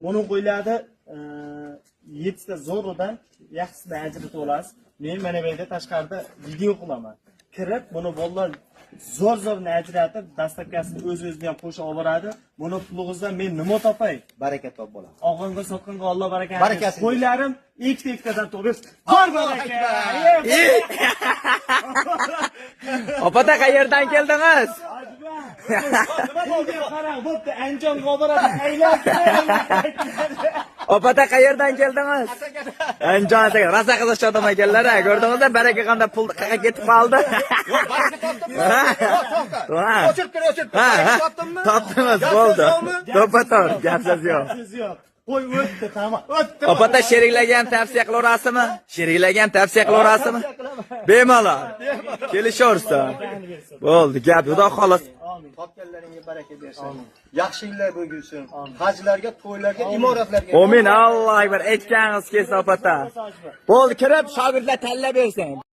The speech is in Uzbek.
Buni qo'ylarda 7 ta zo'ridan yaxshidan ajratib olasiz. Men mana bu yerda tashqarida video qilaman. Kirib, buni bolalar zo'r-zo'rni ajratib, dastavkasini o'z-o'zidan ham qo'shib oladi. Buni pulingizdan men nima topay? Baraka top bo'ladi. Og'inga sotqinga Alloh barakasi. Barakasi. Qo'ylarim ikkita-ikkitadan to'g'ri. Bor baraka. Opata qayerdan keldingiz? Qarang, bo'pti, Andijonga olib boradi. Aylab. Opata qayerdan keldingiz? Andijon aka, rosa qiziq odam ekanlar, ko'rdingizmi? Baraka qanday pul qayerga ketib qoldi? Yo'q, baraka topdimmi? O'chirib tur, o'chirib tur. Ha, Baraka topdimmi? topdingiz, bo'ldi. To'ppa-to'g'ri, gapsiz yo'q. Siz yo'q. Qo'y o'tdi, tamom. O'tdi. Opata sheriklagan tavsiya qilaverasizmi? Sheriklagan tavsiya qilaverasizmi? Bemalol. Kelishaversa. Bo'ldi, gap xudo xolos. Topganlaringga baraka bersin. Yaxshi yillar bo'lsin. Hajlarga, to'ylarga, imoratlarga. Amin. Allohu akbar. Aytganingiz kelsa opata. Bo'ldi, kirib shogirdlar tanlab bersin.